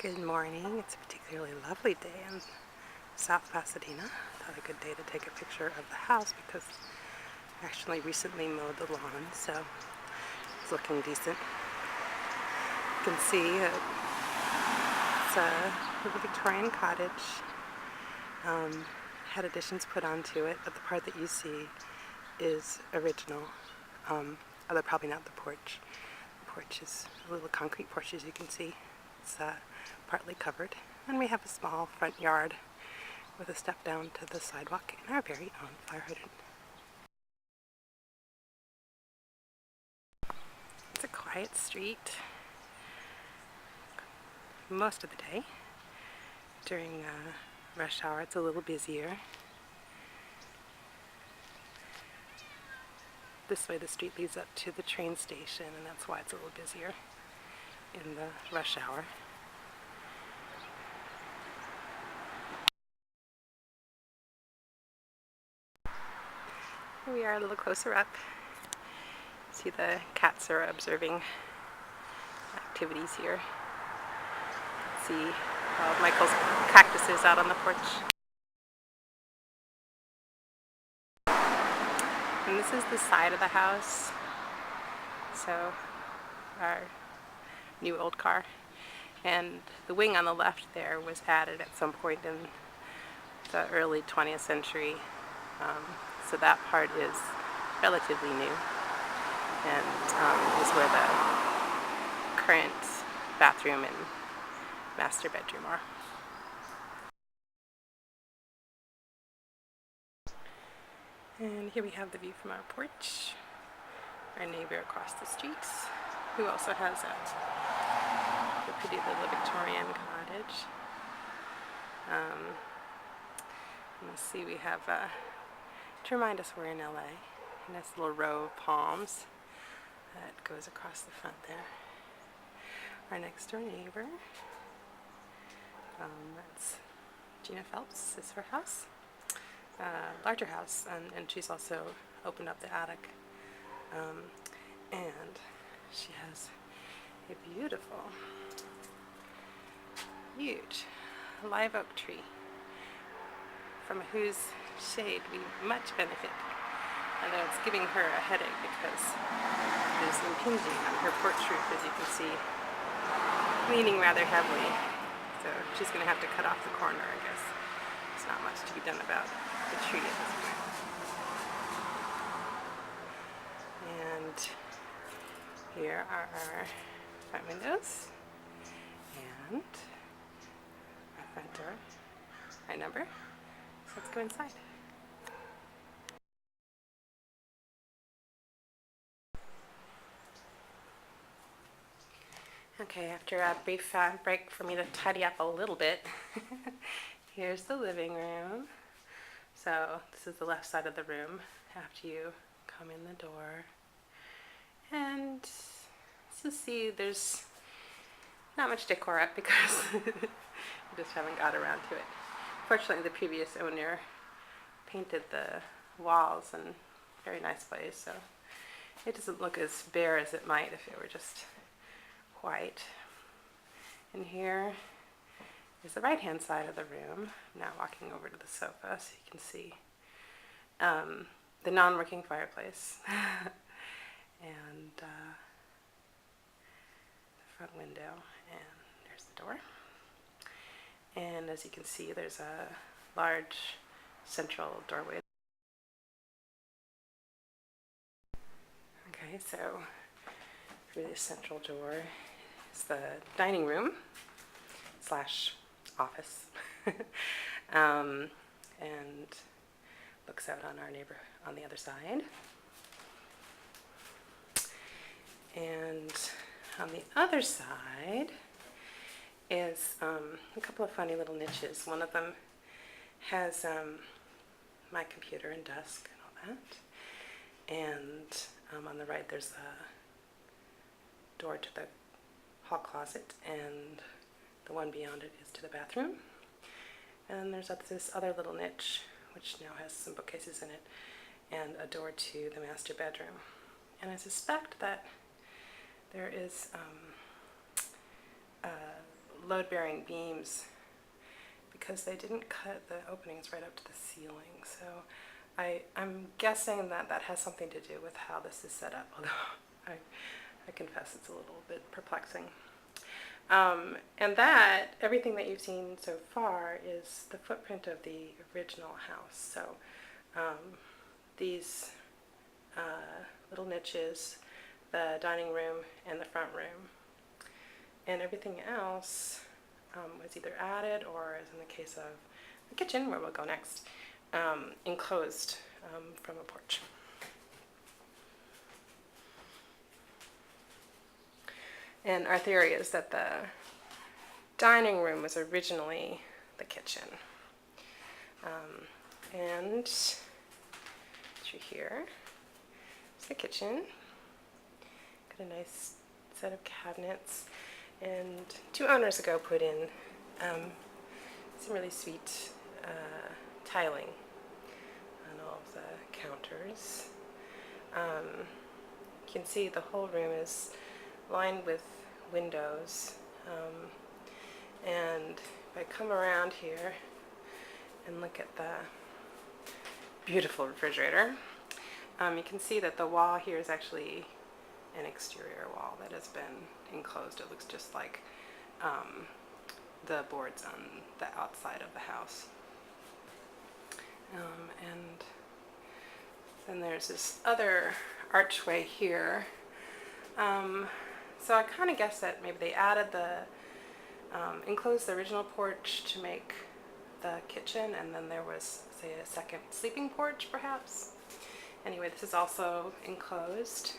Good morning. It's a particularly lovely day in South Pasadena. Thought a good day to take a picture of the house because I actually recently mowed the lawn, so it's looking decent. You can see it's a little Victorian cottage. Had additions put onto it, but the part that you see is original. Although probably not the porch. The porch is a little concrete porch, as you can see. It's partly covered, and we have a small front yard with a step down to the sidewalk and our very own fire hydrant. It's a quiet street most of the day. During rush hour it's a little busier. This way the street leads up to the train station, and that's why it's a little busier in the rush hour. Here we are a little closer up. See, the cats are observing activities here. See Michael's cactuses out on the porch. And this is the side of the house. So our new old car. And the wing on the left there was added at some point in the early 20th century. So that part is relatively new, and is where the current bathroom and master bedroom are. And here we have the view from our porch. Our neighbor across the street, who also has a pretty little Victorian cottage. Let's see, we have to remind us we're in LA. A nice little row of palms that goes across the front there. Our next door neighbor, that's Gina Phelps, is her house. Larger house, and she's also opened up the attic. And she has a beautiful, huge live oak tree from whose shade we much benefit. Although it's giving her a headache because it is impinging on her porch roof, as you can see, leaning rather heavily. So she's going to have to cut off the corner, I guess. There's not much to be done about the tree at this point. And here are our front windows and our front door, our number. So let's go inside. Okay, after a brief break for me to tidy up a little bit, here's the living room. So this is the left side of the room after you come in the door. And so see, there's not much decor up because we just haven't got around to it. Fortunately, the previous owner painted the walls in very nice ways, so it doesn't look as bare as it might if it were just white. And here is the right-hand side of the room. I'm now walking over to the sofa so you can see the non-working fireplace and the front window, and there's the door. And as you can see, there's a large central doorway. Okay, so through this central door is the dining room slash office, and looks out on our neighbor on the other side. And on the other side is a couple of funny little niches. One of them has my computer and desk and all that. And on the right there's a door to the hall closet, and the one beyond it is to the bathroom. And there's this other little niche which now has some bookcases in it and a door to the master bedroom. And I suspect that there is a load-bearing beams because they didn't cut the openings right up to the ceiling. So I'm guessing that that has something to do with how this is set up, although I confess it's a little bit perplexing. And that, everything that you've seen so far is the footprint of the original house. So these little niches, the dining room and the front room, and everything else was either added or, as in the case of the kitchen, where we'll go next, enclosed from a porch. And our theory is that the dining room was originally the kitchen. And through here is the kitchen. Got a nice set of cabinets. And 2 owners ago put in some really sweet tiling on all of the counters. You can see the whole room is lined with windows, and if I come around here and look at the beautiful refrigerator, you can see that the wall here is actually an exterior wall that has been enclosed. It looks just like the boards on the outside of the house. And then there's this other archway here. So I kind of guess that maybe they added enclosed the original porch to make the kitchen, and then there was, say, a second sleeping porch perhaps. Anyway, this is also enclosed.